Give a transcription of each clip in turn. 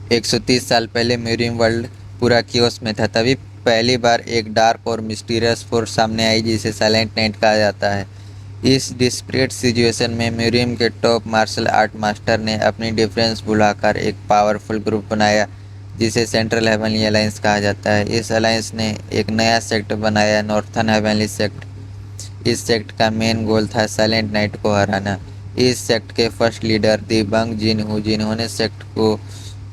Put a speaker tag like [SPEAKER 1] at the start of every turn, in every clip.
[SPEAKER 1] 130 साल पहले म्यूरियम वर्ल्ड पूरा कियोस में था। तभी पहली बार एक डार्क और मिस्टीरियस फोर्स सामने आई जिसे साइलेंट नाइट कहा जाता है। इस डिस्परेट सिचुएशन में म्यूरियम के टॉप मार्शल आर्ट मास्टर ने अपनी डिफरेंस भुलाकर एक पावरफुल ग्रुप बनाया जिसे सेंट्रल हेवनली अलायंस कहा जाता है। इस अलायंस ने एक नया सेक्ट बनाया, नॉर्थन हेवनली सेक्ट। इस सेक्ट का मेन गोल था साइलेंट नाइट को हराना। इस सेक्ट के फर्स्ट लीडर दिबंग जिनहू, जिन्होंने सेक्ट को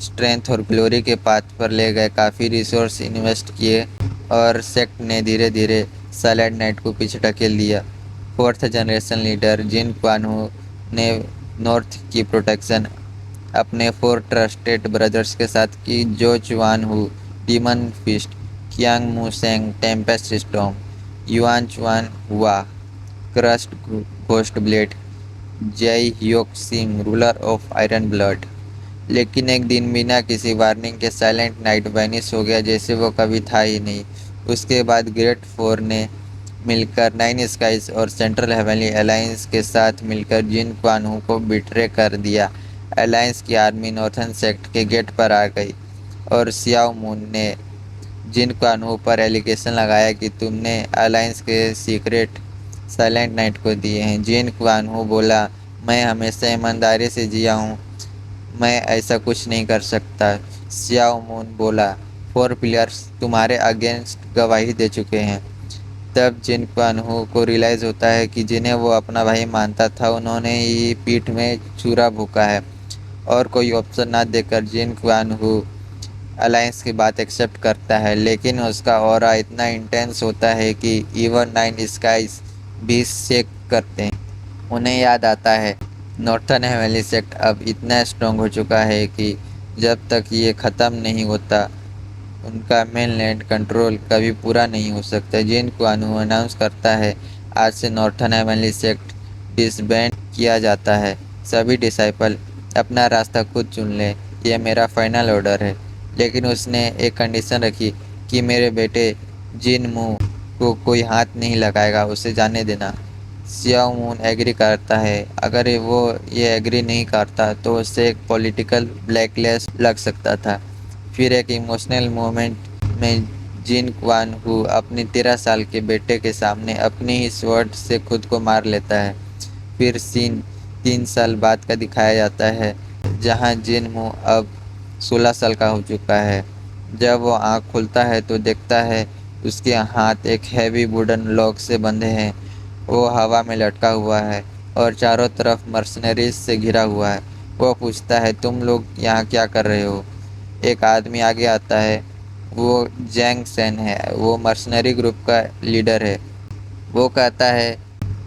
[SPEAKER 1] स्ट्रेंथ और ग्लोरी के पाथ पर ले गए, काफ़ी रिसोर्स इन्वेस्ट किए और सेक्ट ने धीरे धीरे साइलेंट नाइट को पीछे ढकेल दिया। फोर्थ जनरेशन लीडर जिन क्वानहू ने नॉर्थ की प्रोटेक्शन अपने 4 ट्रस्टेड ब्रदर्स के साथ की, जो Chuan Hu demon fist, Qiang Museng tempest storm, Yuan Chuan Hua crust ghost blade, Jae Hyuk सिंह रूलर ऑफ आयरन ब्लड। लेकिन एक दिन बिना किसी वार्निंग के साइलेंट नाइट वैनिश हो गया, जैसे वो कभी था ही नहीं। उसके बाद ग्रेट फोर ने मिलकर नाइन स्काइज और सेंट्रल हेवनली अलायंस के साथ मिलकर जिन क्वानहू को बिट्रे कर दिया। अलायंस की आर्मी नॉर्थन सेक्ट के गेट पर आ गई और सियाओ मून ने जिन क्वानहू पर एलिगेशन लगाया कि तुमने अलायंस के सीक्रेट साइलेंट नाइट को दिए हैं। जिन क्वानहू बोला, मैं हमेशा ईमानदारी से जिया हूँ, मैं ऐसा कुछ नहीं कर सकता। सियाओ मून बोला, 4 पिलर्स तुम्हारे अगेंस्ट गवाही दे चुके हैं। तब जिन क्वानहू को रियलाइज़ होता है कि जिन्हें वो अपना भाई मानता था उन्होंने ही पीठ में छुरा भूका है, और कोई ऑप्शन ना देकर जिन क्वानहू अलायंस की बात एक्सेप्ट करता है। लेकिन उसका ऑरा इतना इंटेंस होता है कि इवन नाइन स्काइज भी शेक करते हैं। उन्हें याद आता है नॉर्थन हेवनली सेक्ट अब इतना स्ट्रॉन्ग हो चुका है कि जब तक ये ख़त्म नहीं होता उनका मेनलैंड कंट्रोल कभी पूरा नहीं हो सकता। जिन क्वानहू अनाउंस करता है, आज से नॉर्थन हेवनली सेक्ट डिसबैंड किया जाता है। सभी डिसाइपल अपना रास्ता खुद चुन लें, यह मेरा फाइनल ऑर्डर है। लेकिन उसने एक कंडीशन रखी कि मेरे बेटे जिन मू को कोई हाथ नहीं लगाएगा, उसे जाने देना। सियाओ मून एग्री करता है। अगर वो ये एग्री नहीं करता तो उससे एक पॉलिटिकल ब्लैकलिस्ट लग सकता था। फिर एक इमोशनल मोमेंट में जिन क्वानहू अपने 13 साल के बेटे के सामने अपनी ही स्वॉर्ड से खुद को मार लेता है। फिर सीन 3 साल बाद का दिखाया जाता है, जहां जिन मू अब 16 साल का हो चुका है। जब वो आँख खोलता है तो देखता है उसके हाथ एक हैवी वुडन लॉक से बंधे हैं। वो हवा में लटका हुआ है और चारों तरफ मर्सनरीज से घिरा हुआ है। वो पूछता है, तुम लोग यहाँ क्या कर रहे हो? एक आदमी आगे आता है। वो जैंग सेन है, वो मर्सनरी ग्रुप का लीडर है। वो कहता है,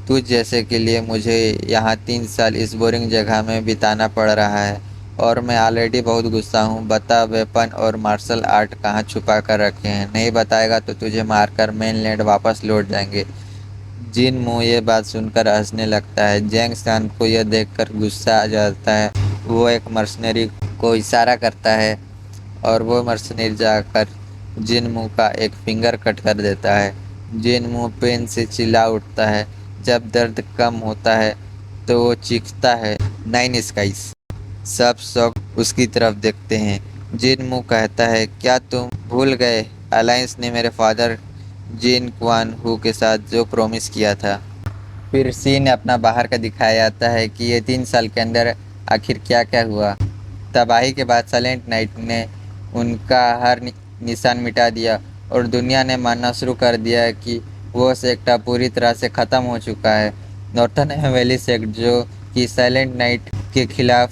[SPEAKER 1] तुझ जैसे के लिए मुझे यहाँ 3 साल इस बोरिंग जगह में बिताना पड़ रहा है और मैं ऑलरेडी बहुत गुस्सा हूँ। बता, वेपन और मार्शल आर्ट कहाँ छुपा कर रखे हैं? नहीं बताएगा तो तुझे मारकर मेनलैंड वापस लौट जाएंगे। जिन मू ये बात सुनकर हंसने लगता है। जैंग सान को यह देखकर गुस्सा आ जाता है। वो एक मर्सनरी को इशारा करता है और वो मर्सनरी जाकर जिन मू का एक फिंगर कट कर देता है। जिन मू पेन से चिल्ला उठता है। जब दर्द कम होता है तो वो चीखता है, नाइन स्काइज। सब शौक उसकी तरफ देखते हैं। जिन मू कहता है, क्या तुम भूल गए अलायंस ने मेरे फादर जिन क्वान हू के साथ जो प्रॉमिस किया था? फिर सीन अपना बाहर का दिखाया जाता है कि ये 3 साल के अंदर आखिर क्या क्या हुआ। तबाही के बाद साइलेंट नाइट ने उनका हर निशान मिटा दिया और दुनिया ने मानना शुरू कर दिया कि वो सेक्टर पूरी तरह से ख़त्म हो चुका है। नॉर्थन हेवनली सेक्ट, जो कि साइलेंट नाइट के खिलाफ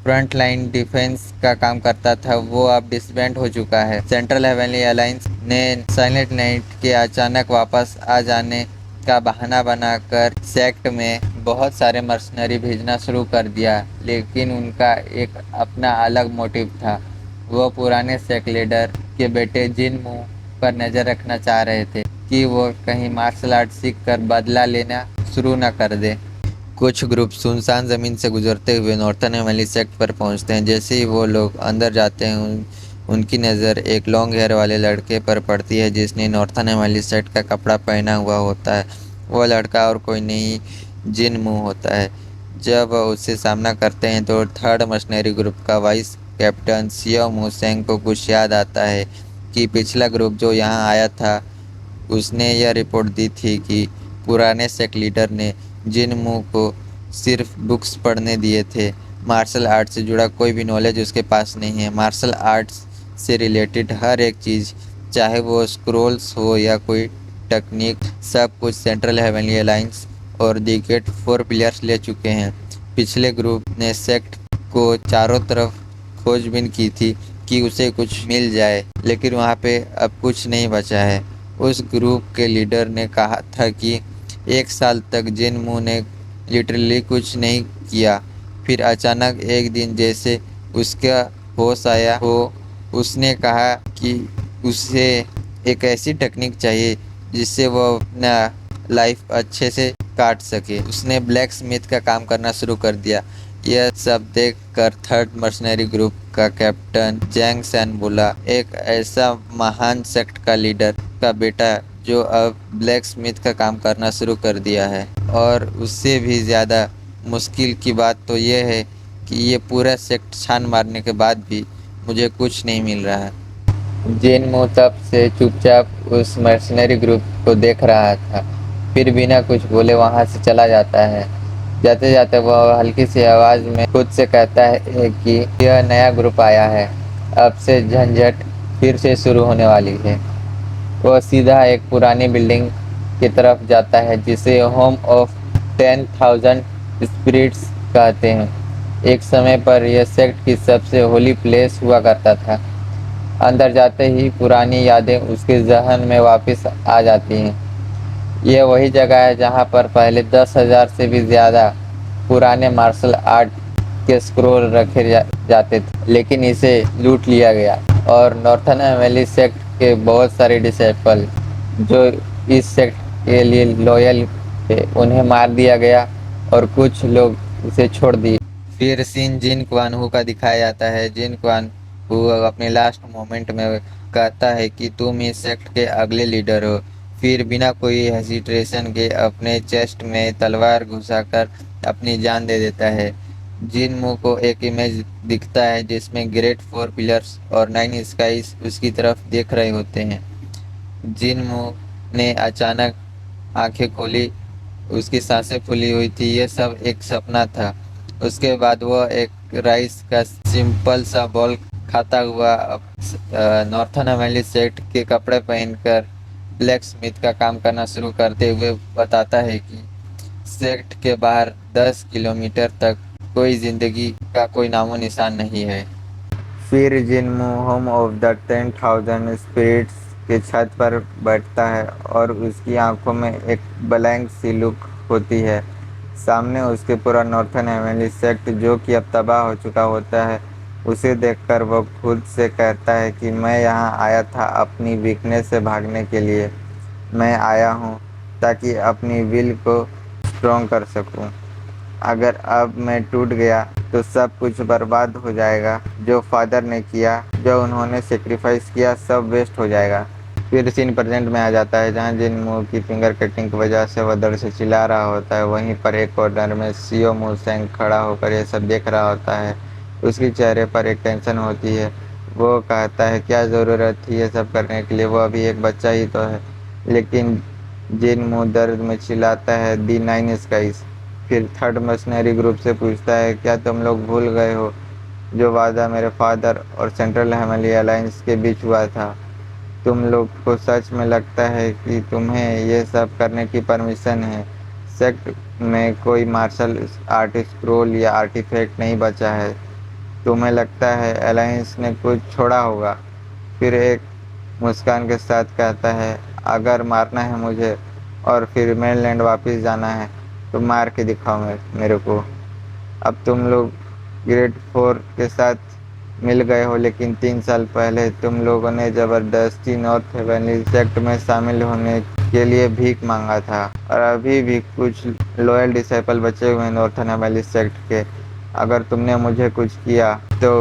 [SPEAKER 1] फ्रंट लाइन डिफेंस का काम करता था, वो अब डिसबैंड हो चुका है। सेंट्रल हेवनली अलायंस ने साइलेंट नाइट के अचानक वापस आ जाने का बहाना बनाकर सेक्ट में बहुत सारे मर्सनरी भेजना शुरू कर दिया। लेकिन उनका एक अपना अलग मोटिव था। वो पुराने सेक्ट लीडर के बेटे जिन मू पर नज़र रखना चाह रहे थे कि वो कहीं मार्शल आर्ट सीख कर बदला लेना शुरू न कर दे। कुछ ग्रुप सुनसान ज़मीन से गुजरते हुए नॉर्थन हेवनली सेक्ट पर पहुंचते हैं। जैसे ही वो लोग अंदर जाते हैं उनकी नज़र एक लॉन्ग हेयर वाले लड़के पर पड़ती है जिसने नॉर्थन हेवनली सेक्ट का कपड़ा पहना हुआ होता है। वो लड़का और कोई नहीं, जिन मू होता है। जब उससे सामना करते हैं तो थर्ड मर्सनरी ग्रुप का वाइस कैप्टन सियो मुसेंग को कुछ याद आता है कि पिछला ग्रुप जो यहाँ आया था उसने यह रिपोर्ट दी थी कि पुराने सेक्ट लीडर ने जिनमू को सिर्फ बुक्स पढ़ने दिए थे। मार्शल आर्ट से जुड़ा कोई भी नॉलेज उसके पास नहीं है। मार्शल आर्ट्स से रिलेटेड हर एक चीज़, चाहे वो स्क्रोल्स हो या कोई टेक्निक, सब कुछ सेंट्रल हेवनली अलायंस और दी गेट 4 प्लेयर्स ले चुके हैं। पिछले ग्रुप ने सेक्ट को चारों तरफ खोजबीन की थी कि उसे कुछ मिल जाए, लेकिन वहाँ पे अब कुछ नहीं बचा है। उस ग्रुप के लीडर ने कहा था कि 1 साल तक जिनमू ने लिटरली कुछ नहीं किया। फिर अचानक एक दिन जैसे उसका होश आया हो, उसने कहा कि उसे एक ऐसी टेक्निक चाहिए जिससे वो अपना लाइफ अच्छे से काट सके। उसने ब्लैक स्मिथ का काम करना शुरू कर दिया। यह सब देख कर थर्ड मर्सनरी ग्रुप का कैप्टन जैंग सैन बोला, एक ऐसा महान सेक्ट का लीडर का बेटा जो अब ब्लैक स्मिथ का काम करना शुरू कर दिया है। और उससे भी ज़्यादा मुश्किल की बात तो यह है कि ये पूरा सेक्ट छान मारने के बाद भी मुझे कुछ नहीं मिल रहा है। जिनमू तब से चुपचाप उस मर्सनरी ग्रुप को देख रहा था, फिर बिना कुछ बोले वहां से चला जाता है। जाते जाते वह हल्की सी आवाज में खुद से कहता है कि यह नया ग्रुप आया है, अब से झंझट फिर से शुरू होने वाली है। वह सीधा एक पुरानी बिल्डिंग की तरफ जाता है जिसे होम ऑफ 10,000 स्पिरिट्स कहते हैं। एक समय पर यह सेक्ट की सबसे होली प्लेस हुआ करता था। अंदर जाते ही पुरानी यादें उसके जहन में वापस आ जाती हैं। यह वही जगह है जहां पर पहले 10,000 से भी ज़्यादा पुराने मार्शल आर्ट के स्क्रोल रखे जाते थे, लेकिन इसे लूट लिया गया और नॉर्थन वैली सेक्ट के बहुत सारे डिसेबल जो इस सेक्ट के लिए लॉयल थे उन्हें मार दिया गया और कुछ लोग इसे छोड़ दिए। फिर सीन जिन क्वान हू का दिखाया जाता है। जिन क्वान हू अपने लास्ट मोमेंट में कहता है कि तुम इस सेक्ट के अगले लीडर हो। फिर बिना कोई हेजिटेशन के अपने चेस्ट में तलवार घुसाकर अपनी जान दे देता है। जिनमू को एक इमेज दिखता है जिसमें ग्रेट 4 पिलर्स और 9 स्काइज उसकी तरफ देख रहे होते हैं। जिनमू ने अचानक आंखें खोली, उसकी सांसें फूली हुई थी। यह सब एक सपना था। उसके बाद वह एक राइस का सिंपल सा बॉल खाता हुआ नॉर्थन अमेली सेक्ट के कपड़े पहनकर ब्लैक स्मिथ का काम करना शुरू करते हुए बताता है कि सेक्ट के बाहर 10 किलोमीटर तक कोई जिंदगी का कोई नामो निशान नहीं है। फिर जिनमू होम ऑफ द 10,000 स्पिरिट्स के छत पर बैठता है और उसकी आंखों में एक ब्लैंक सी लुक होती है। सामने उसके पूरा नॉर्थन एवेली सेक्ट जो कि अब तबाह हो चुका होता है। उसे देखकर वो खुद से कहता है कि मैं यहाँ आया था अपनी वीकनेस से भागने के लिए। मैं आया हूँ ताकि अपनी विल को स्ट्रॉन्ग कर सकूँ। अगर अब मैं टूट गया तो सब कुछ बर्बाद हो जाएगा। जो फादर ने किया, जो उन्होंने सेक्रीफाइस किया, सब वेस्ट हो जाएगा। फिर सीन प्रेजेंट में आ जाता है जहाँ जिनमू की फिंगर कटिंग की वजह से वह दर्द से चिल्ला रहा होता है। वहीं पर एक कॉर्नर में सियो मुसेंग खड़ा होकर यह सब देख रहा होता है। उसके चेहरे पर एक टेंशन होती है। वो कहता है क्या ज़रूरत थी ये सब करने के लिए, वो अभी एक बच्चा ही तो है। लेकिन जिनमू दर्द में चिल्लाता है दी 9 स्काइज। फिर थर्ड मशीनरी ग्रुप से पूछता है क्या तुम लोग भूल गए हो जो वादा मेरे फादर और सेंट्रल हेमली अलायंस के बीच हुआ था। तुम लोग को सच में लगता है कि तुम्हें ये सब करने की परमिशन है। सेक्ट में कोई मार्शल आर्ट स्क्रोल या आर्टिफैक्ट नहीं बचा है। तुम्हें लगता है अलायंस ने कुछ छोड़ा होगा। फिर एक मुस्कान के साथ कहता है अगर मारना है मुझे और फिर मेनलैंड वापस जाना है तो मार के दिखाओ मेरे को। अब तुम लोग ग्रेड 4 के साथ मिल गए हो, लेकिन 3 साल पहले तुम लोगों ने ज़बरदस्ती नॉर्थ हेवनली सेक्ट में शामिल होने के लिए भीख मांगा था। और अभी भी कुछ लॉयल डिसाइपल बचे हुए हैं नॉर्थन हेवनली सेक्ट के। अगर तुमने मुझे कुछ किया तो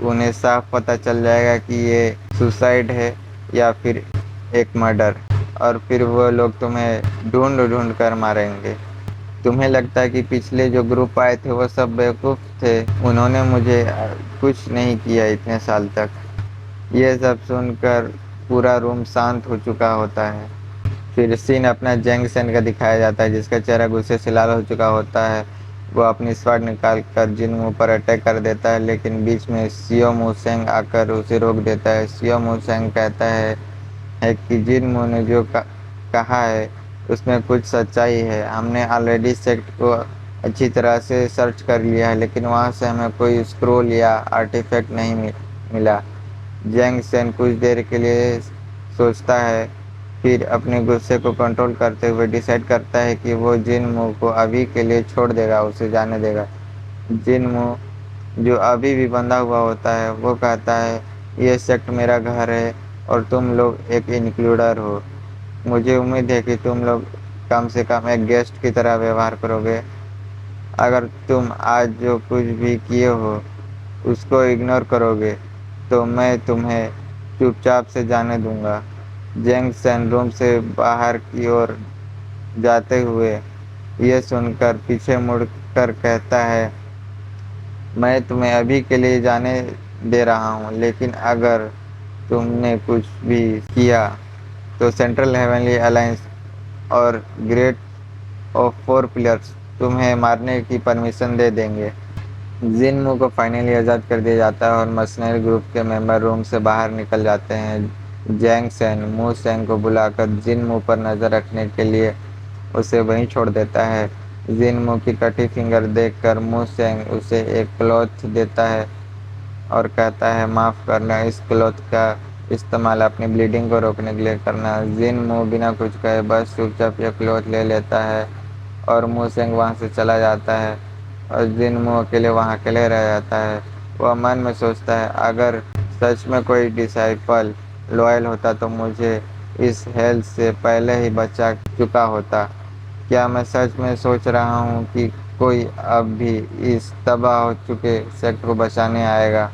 [SPEAKER 1] उन्हें साफ पता चल जाएगा कि ये सुसाइड है या फिर एक मर्डर, और फिर वो लोग तुम्हें ढूंढ ढूंढ कर मारेंगे। तुम्हें लगता है कि पिछले जो ग्रुप आए थे वो सब बेवकूफ़ थे? उन्होंने मुझे कुछ नहीं किया इतने साल तक। ये सब सुनकर पूरा रूम शांत हो चुका होता है। फिर सीन अपना जैंग सेन का दिखाया जाता है, जिसका चेहरा गुस्से से लाल हो चुका होता है। वो अपनी स्वॉर्ड निकाल कर जिन पर अटैक कर देता है, लेकिन बीच में सियो मुसेंग आकर उसे रोक देता है। सियो मुसेंग कहता है कि जिन मू ने जो कहा है उसमें कुछ सच्चाई है। हमने ऑलरेडी सेक्ट को अच्छी तरह से सर्च कर लिया है, लेकिन वहाँ से हमें कोई स्क्रोल या आर्टिफैक्ट नहीं मिला। जैंग सेन कुछ देर के लिए सोचता है, फिर अपने गुस्से को कंट्रोल करते हुए डिसाइड करता है कि वो जिनमू को अभी के लिए छोड़ देगा, उसे जाने देगा। जिनमू, जो अभी भी बंधा हुआ होता है, वो कहता है, ये सेक्ट मेरा घर है और तुम लोग एक इंक्लूडर हो। मुझे उम्मीद है कि तुम लोग कम से कम एक गेस्ट की तरह व्यवहार करोगे। अगर तुम आज जो कुछ भी किए हो उसको इग्नोर करोगे तो मैं तुम्हें चुपचाप से जाने दूंगा। जेंग सेन रूम से बाहर की ओर जाते हुए यह सुनकर पीछे मुड़कर कहता है, मैं तुम्हें अभी के लिए जाने दे रहा हूँ, लेकिन अगर तुमने कुछ भी किया तो सेंट्रल हेवनली अलायंस और ग्रेट ऑफ फोर पिलर्स तुम्हें मारने की परमिशन दे देंगे। जिनमू को फाइनली आज़ाद कर दिया जाता है और मर्सनरी ग्रुप के मेंबर रूम से बाहर निकल जाते हैं। जैंग सेन मू सेंग को बुलाकर जिनमू पर नज़र रखने के लिए उसे वहीं छोड़ देता है। जिनमू की कटी फिंगर देखकर मू सेंग उसे एक क्लॉथ देता है और कहता है, माफ़ करना, इस क्लॉथ का इस्तेमाल अपनी ब्लीडिंग को रोकने के लिए करना। जिनमू बिना कुछ कहे बस चुपचाप यह क्लॉथ ले लेता है और मू सेंग वहाँ से चला जाता है और जिनमू अकेले वहाँ अकेले रह जाता है। वह मन में सोचता है, अगर सच में कोई डिसाइपल लॉयल होता तो मुझे इस हेल्थ से पहले ही बचा चुका होता। क्या मैं सच में सोच रहा हूँ कि कोई अब भी इस तबाह हो चुके सेक्ट को बचाने आएगा?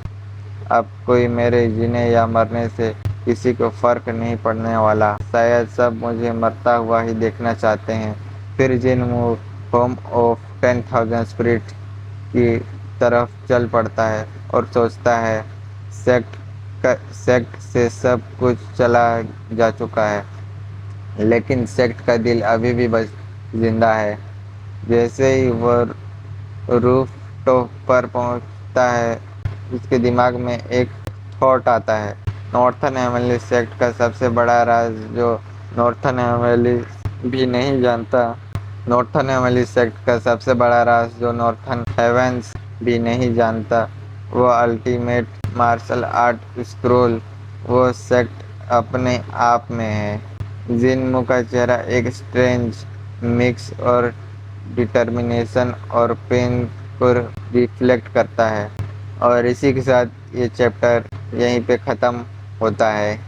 [SPEAKER 1] अब कोई मेरे जीने या मरने से किसी को फर्क नहीं पड़ने वाला। शायद सब मुझे मरता हुआ ही देखना चाहते हैं। फिर जिनमू होम ऑफ 10,000 स्पिरिट की तरफ चल पड़ता है और सोचता है, सेक्ट से सब कुछ चला जा चुका है, लेकिन सेक्ट का दिल अभी भी बच जिंदा है। जैसे ही वह रूफ टॉप पर पहुंचता है, उसके दिमाग में एक थॉट आता है। नॉर्थन हेवनली सेक्ट का सबसे बड़ा राज जो नॉर्थन हेवनली भी नहीं जानता नॉर्थन हेवनली सेक्ट का सबसे बड़ा राज जो नॉर्थन हेवेंस भी नहीं जानता, वो अल्टीमेट मार्शल आर्ट स्क्रोल। वो सेक्ट अपने आप में है। जिनमू का चेहरा एक स्ट्रेंज मिक्स और डिटर्मिनेशन और पेन को रिफ्लेक्ट करता है। और इसी के साथ ये चैप्टर यहीं पे ख़त्म होता है।